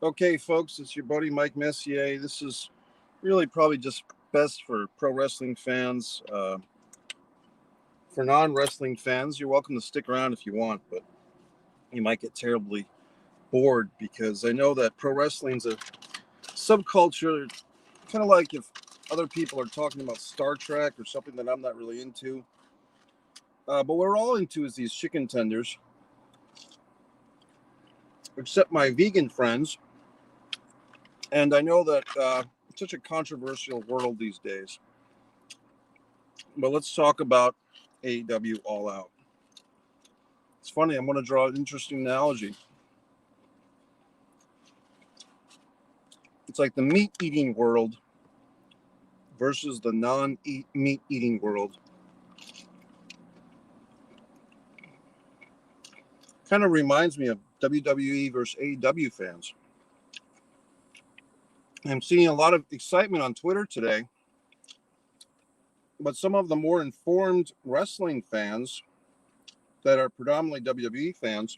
Okay, folks, it's your buddy Mike Messier. This is really probably just best for pro wrestling fans. For non wrestling fans, you're welcome to stick around if you want, but you might get terribly bored because I know that pro wrestling's a subculture, kind of like if other people are talking about Star Trek or something that I'm not really into. But what we're all into is these chicken tenders, except my vegan friends. And I know that it's such a controversial world these days. But let's talk about AEW All Out. It's funny, I'm going to draw an interesting analogy. It's like the meat eating world versus the non-meat eating world. Kind of reminds me of WWE versus AEW fans. I'm seeing a lot of excitement on Twitter today, but some of the more informed wrestling fans that are predominantly WWE fans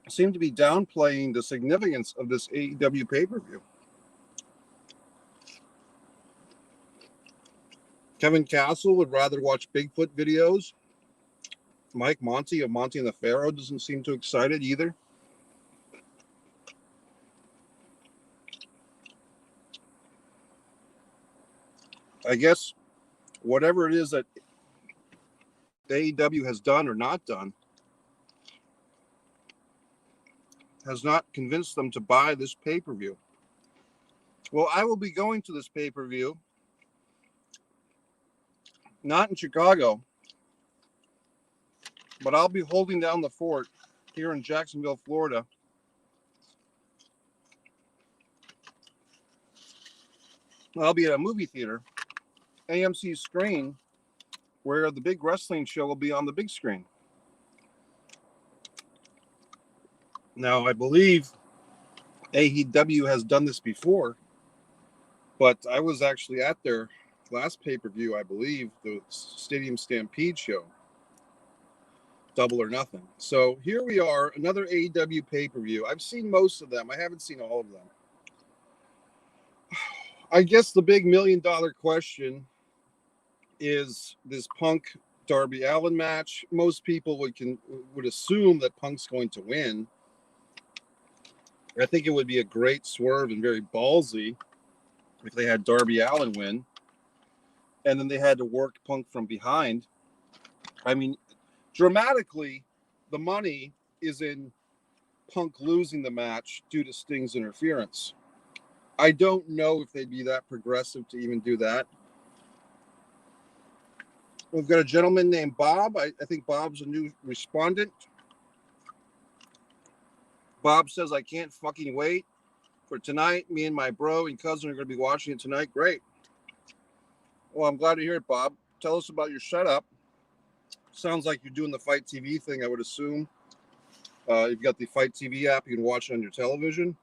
seem to be downplaying the significance of this AEW pay-per-view. Kevin Castle would rather watch Bigfoot videos. Mike Monty of Monty and the Pharaoh doesn't seem too excited either. I guess whatever it is that AEW has done or not done has not convinced them to buy this pay-per-view. Well, I will be going to this pay-per-view, not in Chicago, but I'll be holding down the fort here in Jacksonville, Florida. I'll be at a movie theater, AMC screen, where the big wrestling show will be on the big screen. Now, I believe AEW has done this before, but I was actually at their last pay-per-view, I believe, the Stadium Stampede show, Double or Nothing. So here we are, another AEW pay-per-view. I've seen most of them. I haven't seen all of them. I guess the big $1 million question is this Punk Darby Allin match. Most people would assume that Punk's going to win. I think it would be a great swerve and very ballsy if they had Darby Allin win, and then they had to work Punk from behind. I mean, dramatically, the money is in Punk losing the match due to Sting's interference. I don't know if they'd be that progressive to even do that. We've got a gentleman named Bob. I think Bob's a new respondent. Bob says, I can't fucking wait for tonight. Me and my bro and cousin are going to be watching it tonight. Great. Well, I'm glad to hear it, Bob. Tell us about your setup. Sounds like you're doing the Fight TV thing, I would assume. You've got the Fight TV app. You can watch it on your television.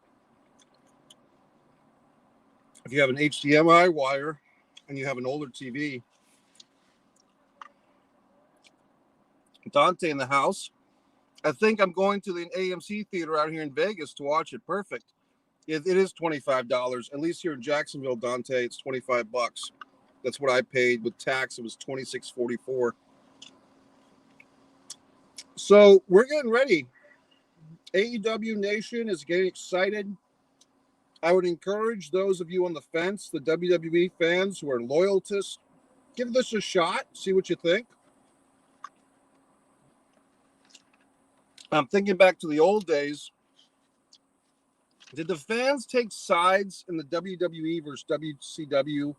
If you have an HDMI wire and you have an older TV, Dante in the house. I think I'm going to the AMC theater out here in Vegas to watch it. Perfect. It is $25. At least here in Jacksonville, Dante, it's $25. That's what I paid with tax. It was $26.44. So we're getting ready. AEW Nation is getting excited. I would encourage those of you on the fence, the WWE fans who are loyalists, give this a shot. See what you think. I'm thinking back to the old days. Did the fans take sides in the WWE versus WCW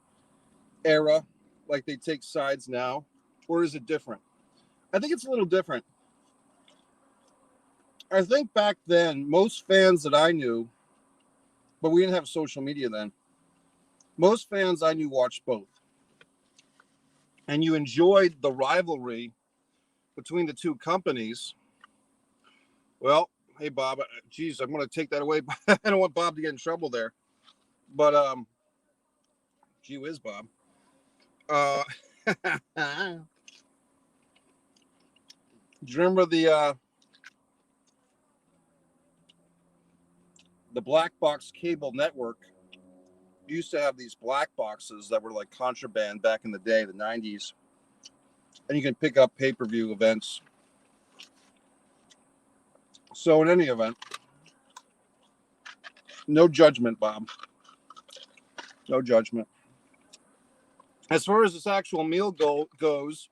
era like they take sides now? Or is it different? I think it's a little different. I think back then, most fans that I knew, but we didn't have social media then, most fans I knew watched both. And you enjoyed the rivalry between the two companies. Well, hey, Bob, geez, I'm going to take that away. I don't want Bob to get in trouble there. But, gee whiz, Bob. Do you remember the the Black Box Cable Network used to have these black boxes that were like contraband back in the day, the 90s. And you can pick up pay-per-view events. So in any event, no judgment, Bob. No judgment. As far as this actual meal goes,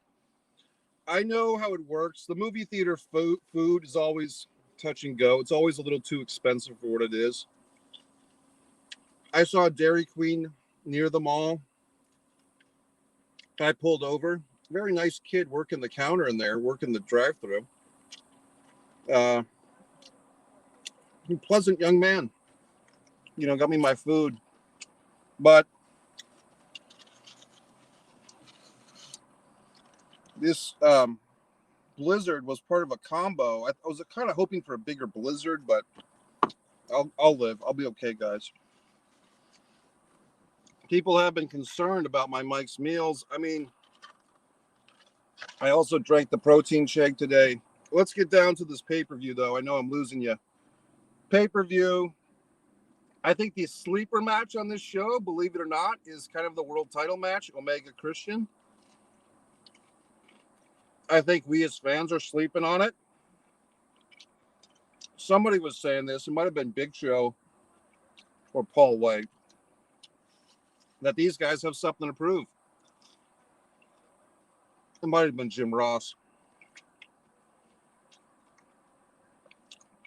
I know how it works. The movie theater food is always touch and go. It's always a little too expensive for what it is. I saw a Dairy Queen near the mall. I pulled over. Very nice kid working the counter in there, working the drive-thru. Pleasant young man. You know, got me my food. But this blizzard was part of a combo. I was kind of hoping for a bigger blizzard, but I'll live. I'll be okay, guys. People have been concerned about my Mike's Meals. I mean, I also drank the protein shake today. Let's get down to this pay-per-view, though. I know I'm losing you. Pay-per-view. I think the sleeper match on this show, believe it or not, is kind of the world title match, Omega Christian. I think we as fans are sleeping on it. Somebody was saying this. It might have been Big Show or Paul White. That these guys have something to prove. It might have been Jim Ross.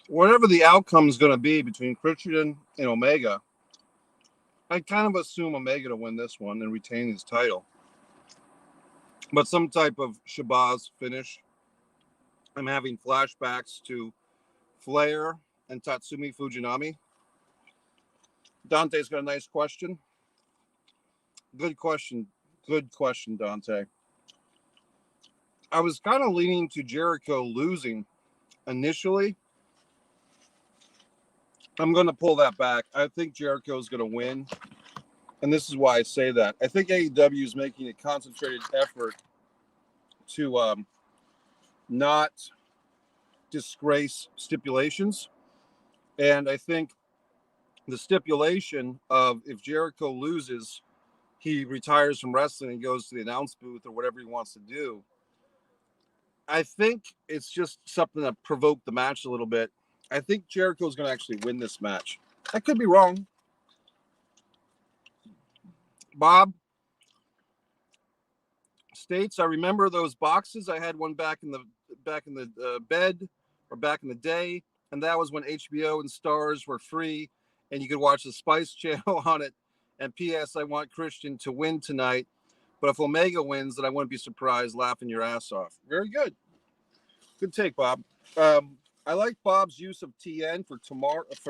Whatever the outcome is going to be between Christian and Omega, I kind of assume Omega to win this one and retain his title. But some type of Shabazz finish. I'm having flashbacks to Flair and Tatsumi Fujinami. Dante's got a nice question. Good question. Good question, Dante. I was kind of leaning to Jericho losing initially. I'm going to pull that back. I think Jericho's going to win. And this is why I say that. I think AEW is making a concentrated effort to not disgrace stipulations. And I think the stipulation of if Jericho loses, he retires from wrestling and goes to the announce booth or whatever he wants to do. I think it's just something that provoked the match a little bit. I think Jericho's going to actually win this match. I could be wrong. Bob states, I remember those boxes. I had one back in the bed or back in the day, and that was when HBO and Stars were free, and you could watch the Spice Channel on it. And P.S. I want Christian to win tonight, but if Omega wins, then I wouldn't be surprised, laughing your ass off. Very good. Good take, Bob. I like Bob's use of TN for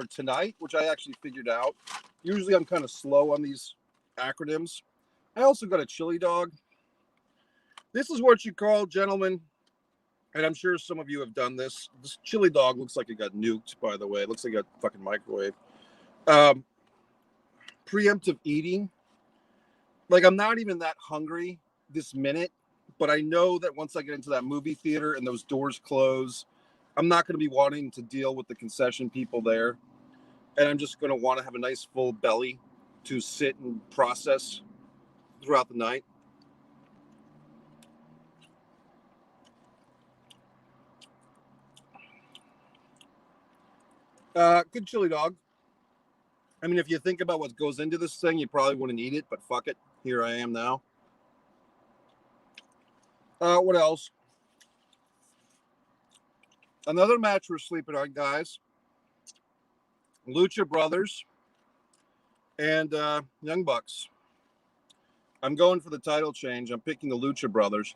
tonight, which I actually figured out. Usually I'm kind of slow on these acronyms. I also got a chili dog. This is what you call, gentlemen, and I'm sure some of you have done this. This chili dog looks like it got nuked, by the way. It looks like it got fucking microwave. Preemptive eating. Like, I'm not even that hungry this minute, but I know that once I get into that movie theater and those doors close, I'm not going to be wanting to deal with the concession people there. And I'm just going to want to have a nice full belly to sit and process throughout the night. Good chili dog. I mean, if you think about what goes into this thing, you probably wouldn't eat it, but fuck it. Here I am now. What else? Another match we're sleeping on, guys. Lucha Brothers and Young Bucks. I'm going for the title change. I'm picking the Lucha Brothers.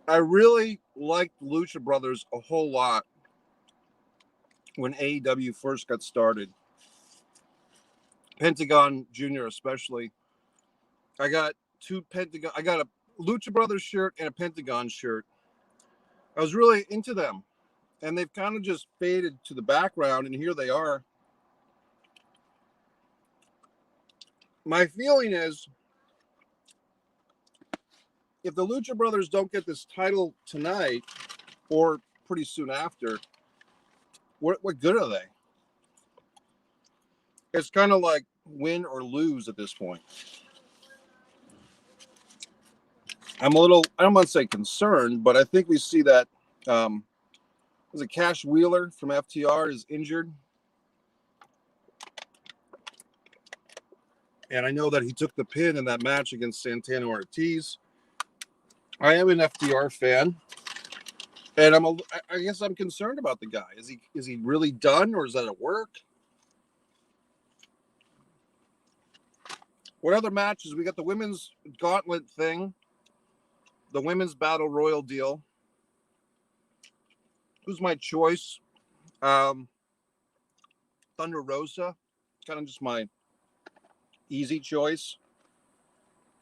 I really liked Lucha Brothers a whole lot when AEW first got started. Pentagon Jr. especially. I got a Lucha Brothers shirt and a Pentagon shirt. I was really into them. And they've kind of just faded to the background, and here they are. My feeling is, if the Lucha Brothers don't get this title tonight, or pretty soon after, What good are they? It's kind of like win or lose at this point. I'm a little, I don't want to say concerned, but I think we see that was it Cash Wheeler from FTR is injured. And I know that he took the pin in that match against Santana Ortiz. I am an FTR fan. And I guess I'm concerned about the guy. Is he really done, or is that at work? What other matches? We got the women's gauntlet thing, the women's battle royal deal. Who's my choice? Thunder Rosa, kind of just my easy choice.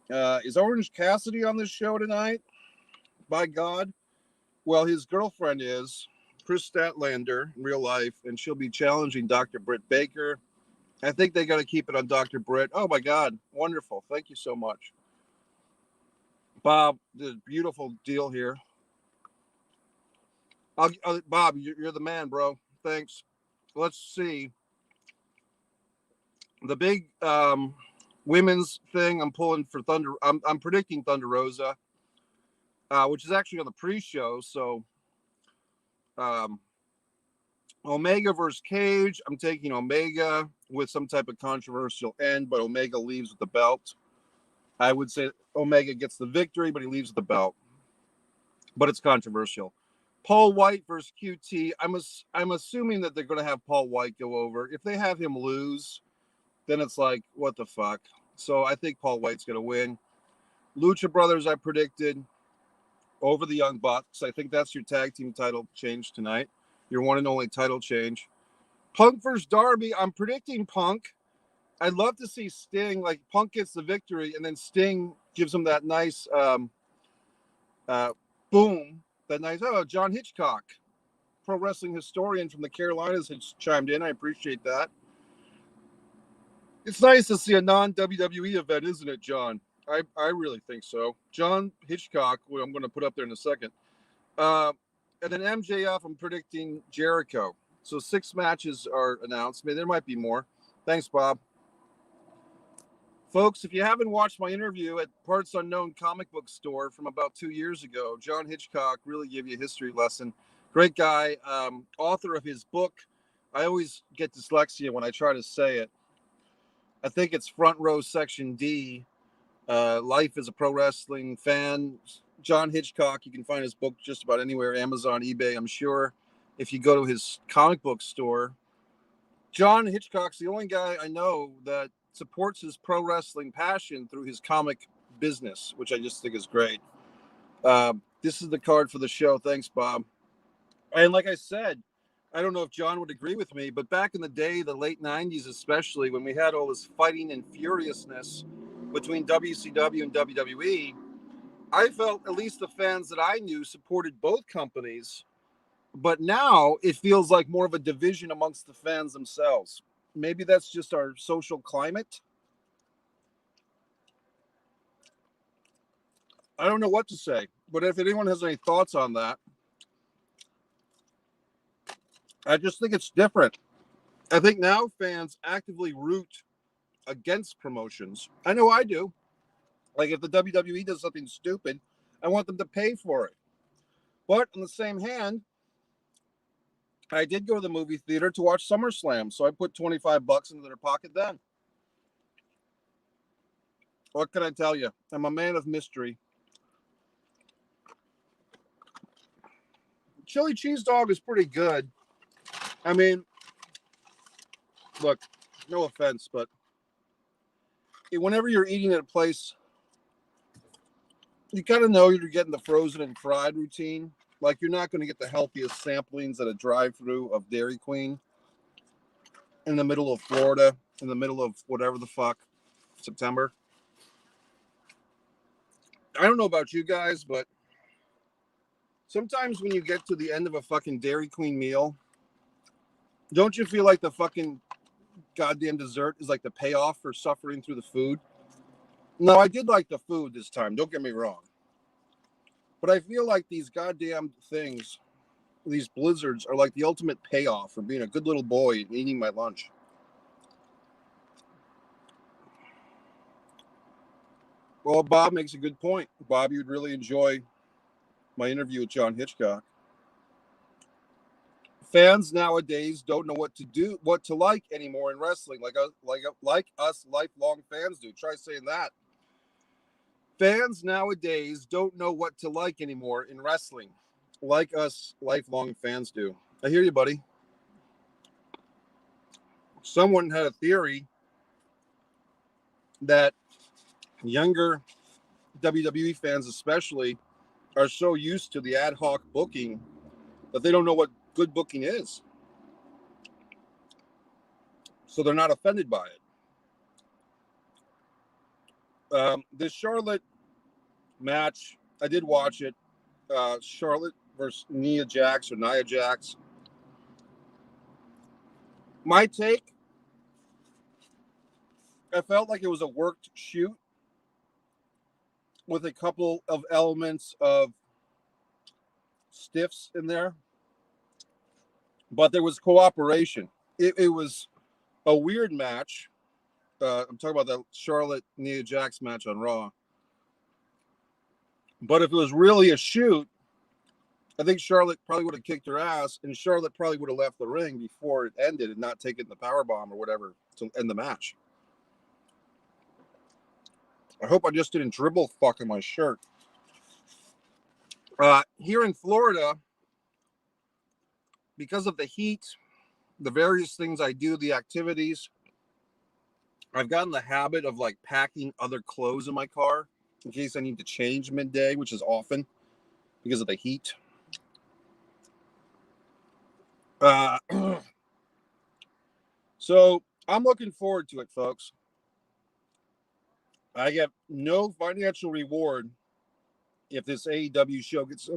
Is Orange Cassidy on this show tonight? By God. Well, his girlfriend is Chris Statlander in real life, and she'll be challenging Dr. Britt Baker. I think they got to keep it on Dr. Britt. Oh, my God. Wonderful. Thank you so much. Bob did a beautiful deal here. Bob, you're the man, bro. Thanks. Let's see. The big women's thing I'm pulling for Thunder. I'm predicting Thunder Rosa, which is actually on the pre-show. So Omega versus Cage. I'm taking Omega with some type of controversial end, but Omega leaves with the belt. I would say Omega gets the victory, but he leaves with the belt. But it's controversial. Paul White versus QT. I'm assuming that they're going to have Paul White go over. If they have him lose, then it's like, what the fuck? So I think Paul White's going to win. Lucha Brothers, I predicted over the Young Bucks. I think that's your tag team title change tonight. Your one and only title change. Punk versus Darby. I'm predicting Punk. I'd love to see Sting, like Punk gets the victory, and then Sting gives him that nice boom. That nice, John Hitchcock, pro wrestling historian from the Carolinas, has chimed in. I appreciate that. It's nice to see a non-WWE event, isn't it, John? I really think so. John Hitchcock, who I'm going to put up there in a second. And then MJF, I'm predicting Jericho. So 6 matches are announced. Maybe there might be more. Thanks, Bob. Folks, if you haven't watched my interview at Parts Unknown comic book store from about 2 years ago, John Hitchcock really gave you a history lesson. Great guy, author of his book. I always get dyslexia when I try to say it. I think it's Front Row Section D, Life as a Pro Wrestling Fan. John Hitchcock, you can find his book just about anywhere, Amazon, eBay, I'm sure. If you go to his comic book store. John Hitchcock's the only guy I know that supports his pro wrestling passion through his comic business, which I just think is great. This is the card for the show. Thanks, Bob. And like I said, I don't know if John would agree with me, but back in the day, the late 90s especially, when we had all this fighting and furiousness between WCW and WWE, I felt at least the fans that I knew supported both companies. But now it feels like more of a division amongst the fans themselves. Maybe that's just our social climate. I don't know what to say, but if anyone has any thoughts on that, I just think it's different. I think now fans actively root against promotions. I know I do. Like if the WWE does something stupid, I want them to pay for it. But on the same hand, I did go to the movie theater to watch SummerSlam, so I put $25 into their pocket then. What can I tell you? I'm a man of mystery. Chili cheese dog is pretty good. I mean, look, no offense, but whenever you're eating at a place, you kind of know you're getting the frozen and fried routine. Like you're not going to get the healthiest samplings at a drive-through of Dairy Queen in the middle of Florida, in the middle of whatever the fuck, September. I don't know about you guys, but sometimes when you get to the end of a fucking Dairy Queen meal, don't you feel like the fucking goddamn dessert is like the payoff for suffering through the food? No, I did like the food this time. Don't get me wrong. But I feel like these goddamn things these blizzards are like the ultimate payoff for being a good little boy and eating my lunch. Well, Bob makes a good point. Bob, you'd really enjoy my interview with John Hitchcock. Fans nowadays don't know what to like anymore in wrestling, like us lifelong fans do. Try saying that. Fans nowadays don't know what to like anymore in wrestling, like us lifelong fans do. I hear you, buddy. Someone had a theory that younger WWE fans especially are so used to the ad hoc booking that they don't know what good booking is. So they're not offended by it. This Charlotte match, I did watch it. Charlotte versus Nia Jax. My take, I felt like it was a worked shoot with a couple of elements of stiffs in there, but there was cooperation. It was a weird match. I'm talking about the Charlotte Nia Jax match on Raw. But if it was really a shoot, I think Charlotte probably would have kicked her ass, and Charlotte probably would have left the ring before it ended and not taken the powerbomb or whatever to end the match. I hope I just didn't dribble fuck in my shirt. Here in Florida, because of the heat, the various things I do, the activities, I've gotten the habit of like packing other clothes in my car in case I need to change midday, which is often because of the heat. So I'm looking forward to it, folks. I get no financial reward if this AEW show gets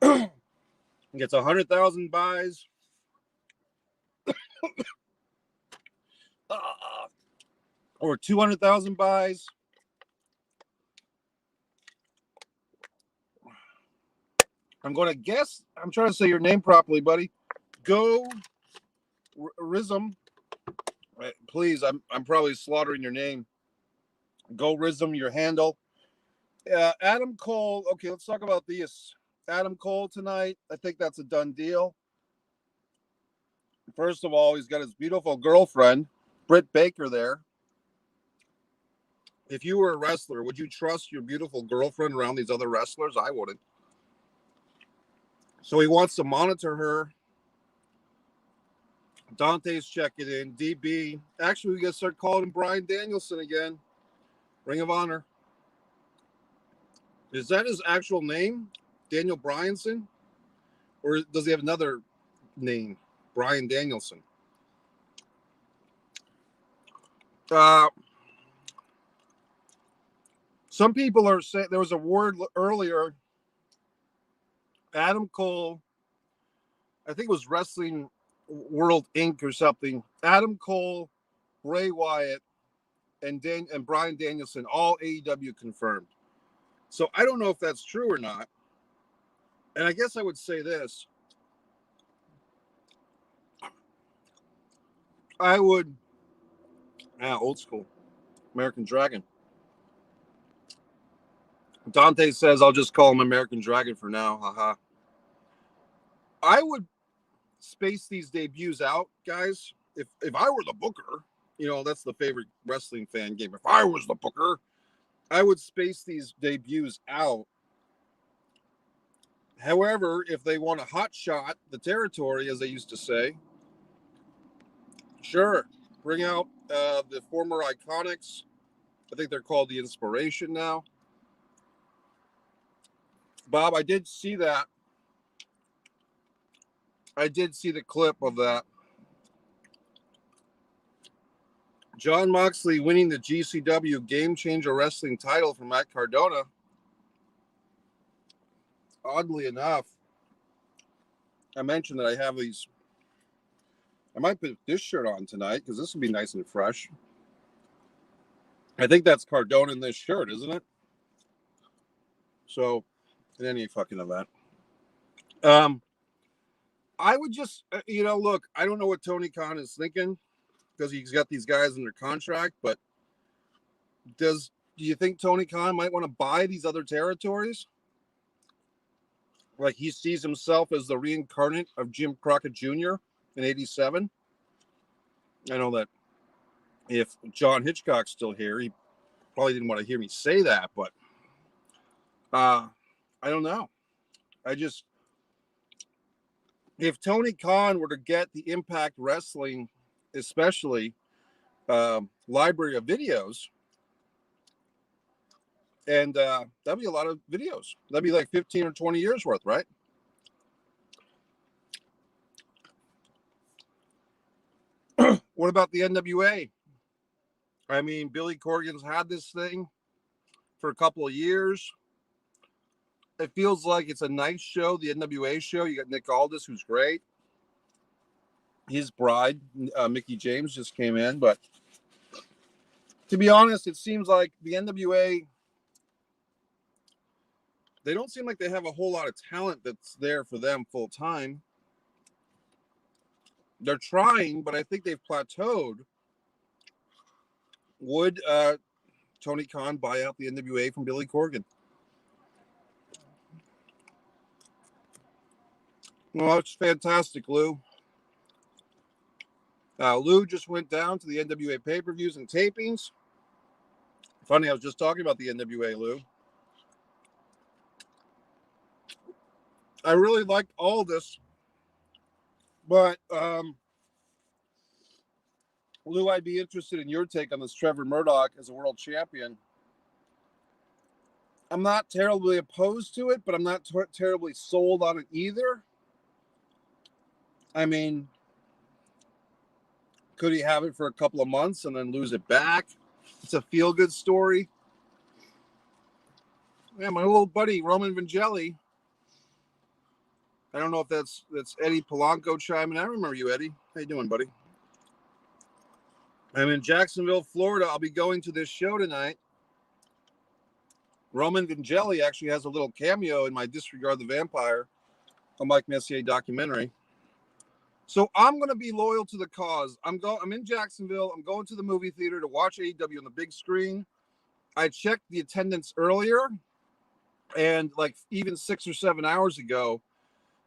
100,000 buys. Or 200,000 buys. I'm going to guess. I'm trying to say your name properly, buddy. Go Rizm. Please, I'm probably slaughtering your name. Go Rizm, your handle. Adam Cole. Okay, let's talk about this. Adam Cole tonight. I think that's a done deal. First of all, he's got his beautiful girlfriend, Britt Baker, there. If you were a wrestler, would you trust your beautiful girlfriend around these other wrestlers? I wouldn't. So he wants to monitor her. Dante's checking in. DB. Actually, we got to start calling him Bryan Danielson again. Ring of Honor. Is that his actual name? Daniel Bryanson? Or does he have another name? Bryan Danielson. Some people are saying, there was a word earlier, Adam Cole, I think it was Wrestling World Inc. or something. Adam Cole, Bray Wyatt, and Bryan Danielson, all AEW confirmed. So I don't know if that's true or not. And I guess I would say this. I would, old school, American Dragon. Dante says, I'll just call him American Dragon for now. Haha. I would space these debuts out, guys. If I were the booker, that's the favorite wrestling fan game. If I was the booker, I would space these debuts out. However, if they want to hot shot the territory, as they used to say, sure, bring out the former Iconics. I think they're called the Inspiration now. Bob, I did see that. I did see the clip of that. Jon Moxley winning the GCW Game Changer Wrestling title from Matt Cardona. Oddly enough, I mentioned that I have these. I might put this shirt on tonight because this will be nice and fresh. I think that's Cardona in this shirt, isn't it? So, in any fucking event. I would just, look, I don't know what Tony Khan is thinking because he's got these guys under contract, but do you think Tony Khan might want to buy these other territories? Like he sees himself as the reincarnate of Jim Crockett Jr. in '87. I know that if John Hitchcock's still here, he probably didn't want to hear me say that, but I don't know. If Tony Khan were to get the Impact Wrestling, especially library of videos, and that'd be a lot of videos. That'd be like 15 or 20 years worth, right? What about the NWA? I mean, Billy Corgan's had this thing for a couple of years. It feels like it's a nice show, the NWA show. You got Nick Aldis, who's great. His bride, Mickey James, just came in. But to be honest, it seems like the NWA, they don't seem like they have a whole lot of talent that's there for them full time. They're trying, but I think they've plateaued. Would Tony Khan buy out the NWA from Billy Corgan? Well, it's fantastic, Lou. Lou just went down to the NWA pay-per-views and tapings. Funny, I was just talking about the NWA, Lou. I really liked all this, but Lou, I'd be interested in your take on this Trevor Murdoch as a world champion. I'm not terribly opposed to it, but I'm not terribly sold on it either. I mean, could he have it for a couple of months and then lose it back? It's a feel-good story. Yeah, my little buddy Roman Vangelli. I don't know if that's Eddie Polanco chiming. I remember you, Eddie. How you doing, buddy? I'm in Jacksonville, Florida. I'll be going to this show tonight. Roman Vangelli actually has a little cameo in my Disregard the Vampire, a Mike Messier documentary. So I'm going to be loyal to the cause. I'm in Jacksonville. I'm going to the movie theater to watch AEW on the big screen. I checked the attendance earlier, and like even 6 or 7 hours ago,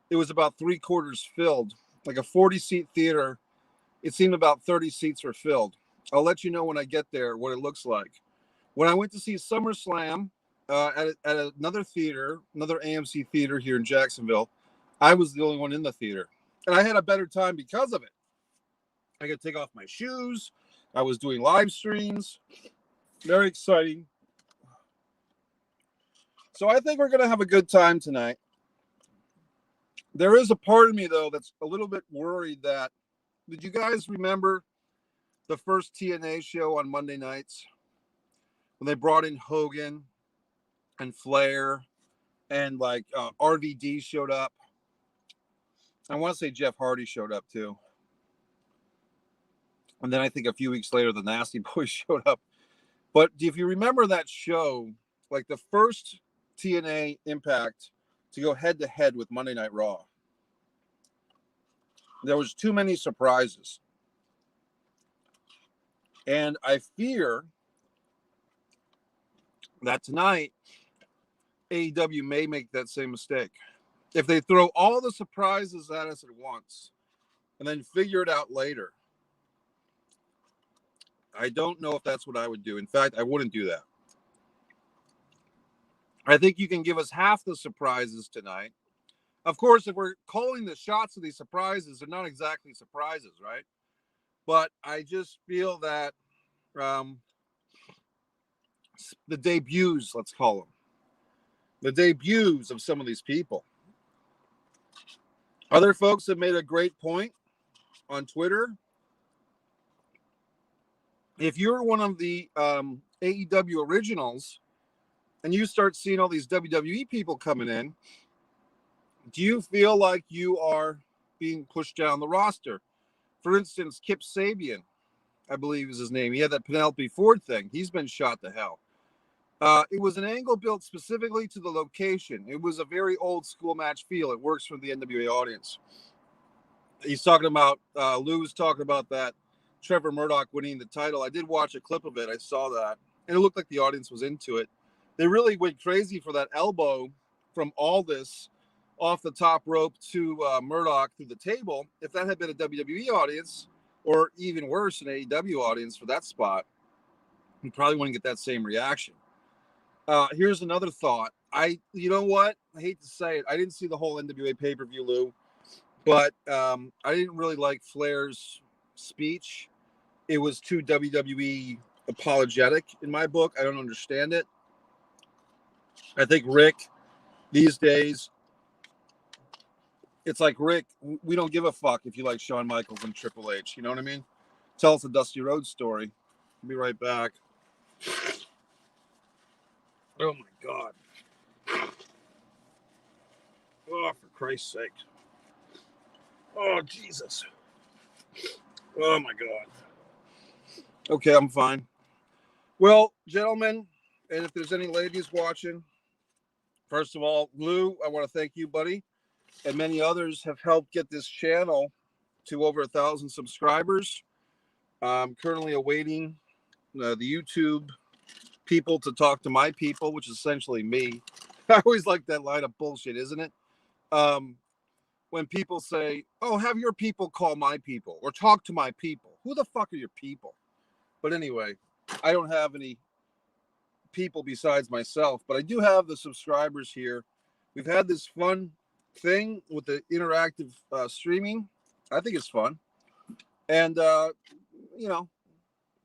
it was about 3/4 filled. Like a 40-seat theater, it seemed about 30 seats were filled. I'll let you know when I get there what it looks like. When I went to see SummerSlam at another theater, another AMC theater here in Jacksonville, I was the only one in the theater. And I had a better time because of it. I could take off my shoes. I was doing live streams. Very exciting. So I think we're going to have a good time tonight. There is a part of me, though, that's a little bit worried that, did you guys remember the first TNA show on Monday nights when they brought in Hogan and Flair and like RVD showed up? I want to say Jeff Hardy showed up too. And then I think a few weeks later, the Nasty Boys showed up. But if you remember that show, like the first TNA Impact to go head to head with Monday Night Raw, there was too many surprises. And I fear that tonight, AEW may make that same mistake. If they throw all the surprises at us at once and then figure it out later, I don't know if that's what I would do. In fact, I wouldn't do that. I think you can give us half the surprises tonight. Of course, if we're calling the shots of these surprises, they're not exactly surprises, right? But I just feel that the debuts, let's call them, the debuts of some of these people. Other folks have made a great point on Twitter. If you're one of the AEW originals and you start seeing all these WWE people coming in, do you feel like you are being pushed down the roster? For instance, Kip Sabian, I believe is his name. He had that Penelope Ford thing. He's been shot to hell. It was an angle built specifically to the location. It was a very old school match feel. It works for the NWA audience. he's talking about, Lou was talking about that Trevor Murdoch winning the title. I did watch a clip of it. I saw that. And it looked like the audience was into it. They really went crazy for that elbow from Aldis off the top rope to Murdoch through the table. If that had been a WWE audience, or even worse, an AEW audience for that spot, you probably wouldn't get that same reaction. Here's another thought. You know what? I hate to say it. I didn't see the whole NWA pay-per-view, Lou, but I didn't really like Flair's speech. It was too WWE apologetic in my book. I don't understand it. I think Rick these days, it's like, Rick, we don't give a fuck if you like Shawn Michaels and Triple H. You know what I mean? Tell us a Dusty Rhodes story. I'll be right back. Oh, my God. Oh, for Christ's sake. Oh, Jesus. Oh, my God. Okay, I'm fine. Well, gentlemen, and if there's any ladies watching, first of all, Lou, I want to thank you, buddy. And many others have helped get this channel to over 1,000 subscribers. I'm currently awaiting the YouTube people to talk to my people, which is essentially me. I always like that line of bullshit, isn't it? When people say, oh, have your people call my people or talk to my people. Who the fuck are your people? But anyway, I don't have any people besides myself, but I do have the subscribers here. We've had this fun thing with the interactive streaming. I think it's fun. And, blah,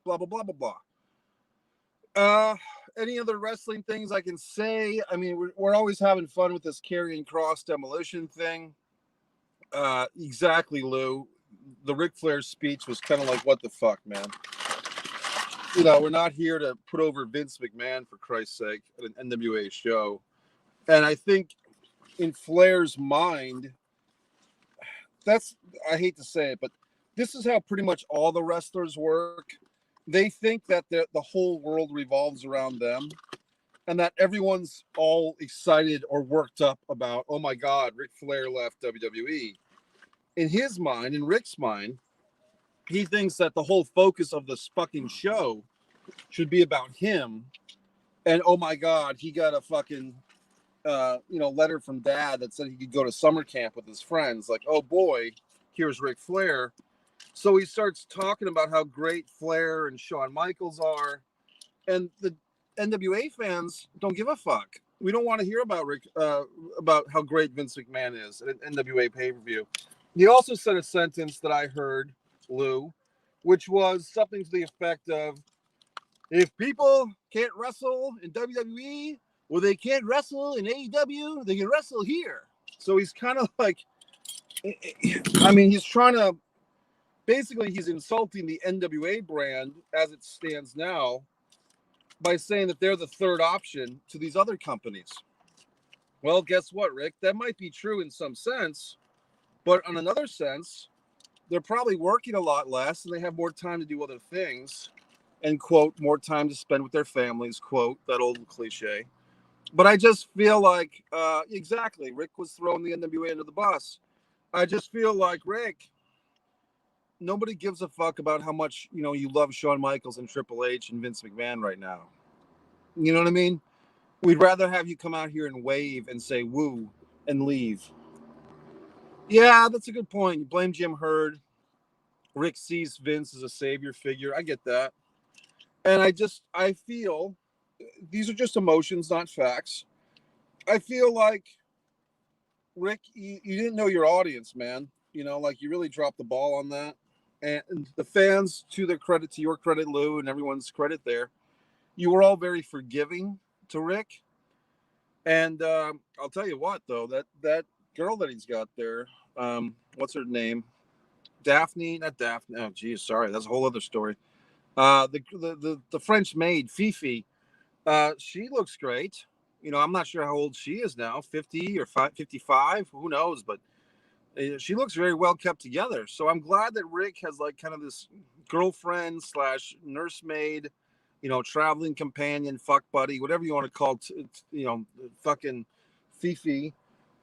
blah, blah, blah, blah. Any other wrestling things I can say? I mean, we're always having fun with this Karrion Kross demolition thing. Exactly, Lou. The Ric Flair speech was kind of like, what the fuck, man? We're not here to put over Vince McMahon, for Christ's sake, at an NWA show. And I think in Flair's mind, I hate to say it, but this is how pretty much all the wrestlers work. They think that the whole world revolves around them and that everyone's all excited or worked up about, oh my God, Ric Flair left WWE. In his mind, in Rick's mind, he thinks that the whole focus of this fucking show should be about him. And oh my God, he got a fucking letter from Dad that said he could go to summer camp with his friends. Like, oh boy, here's Ric Flair. So he starts talking about how great Flair and Shawn Michaels are, and the NWA fans don't give a fuck. We don't want to hear about about how great Vince McMahon is at an NWA pay-per-view. He also said a sentence that I heard, Lou, which was something to the effect of, if people can't wrestle in WWE, well, they can't wrestle in AEW, they can wrestle here. So he's kind of like, I mean, he's trying to, basically he's insulting the NWA brand as it stands now by saying that they're the third option to these other companies. Well, guess what, Rick? That might be true in some sense, but on another sense, they're probably working a lot less and they have more time to do other things, and quote, more time to spend with their families, quote, that old cliche. But I just feel like, exactly, Rick was throwing the NWA under the bus. I just feel like, Rick, nobody gives a fuck about how much, you love Shawn Michaels and Triple H and Vince McMahon right now. You know what I mean? We'd rather have you come out here and wave and say woo and leave. Yeah, that's a good point. You blame Jim Herd. Rick sees Vince as a savior figure. I get that. And I feel, these are just emotions, not facts. I feel like, Rick, you didn't know your audience, man. Like you really dropped the ball on that. And the fans, to their credit, to your credit, Lou, and everyone's credit there, you were all very forgiving to Rick. And I'll tell you what, though, that girl that he's got there, what's her name? Daphne, not Daphne. Oh, geez, sorry, that's a whole other story. The French maid, Fifi, she looks great. I'm not sure how old she is now, 50 or 55, who knows, but she looks very well kept together. So I'm glad that Rick has like kind of this girlfriend / nursemaid, traveling companion, fuck buddy, whatever you want to call, fucking Fifi.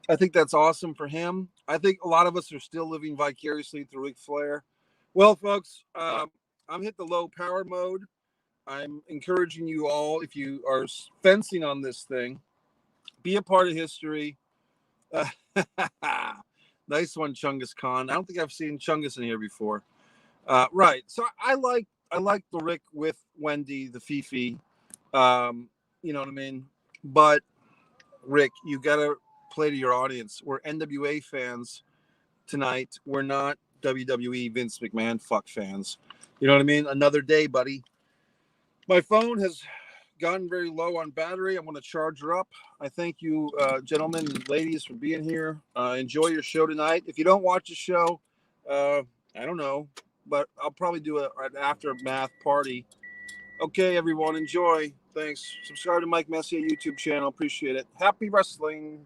I think that's awesome for him. I think a lot of us are still living vicariously through Ric Flair. Well, folks, I'm hit the low power mode. I'm encouraging you all, if you are fencing on this thing, be a part of history. Uh, nice one, Chungus Khan. I don't think I've seen Chungus in here before. Right. So I like the Rick with Wendy, the Fifi. You know what I mean? But Rick, you gotta play to your audience. We're NWA fans tonight. We're not WWE Vince McMahon fuck fans. You know what I mean? Another day, buddy. My phone has gotten very low on battery. I'm going to charge her up. I thank you, gentlemen and ladies, for being here. Enjoy your show tonight. If you don't watch the show, I don't know, but I'll probably do an aftermath party. Okay, everyone, enjoy. Thanks. Subscribe to Mike Messier YouTube channel. Appreciate it. Happy wrestling.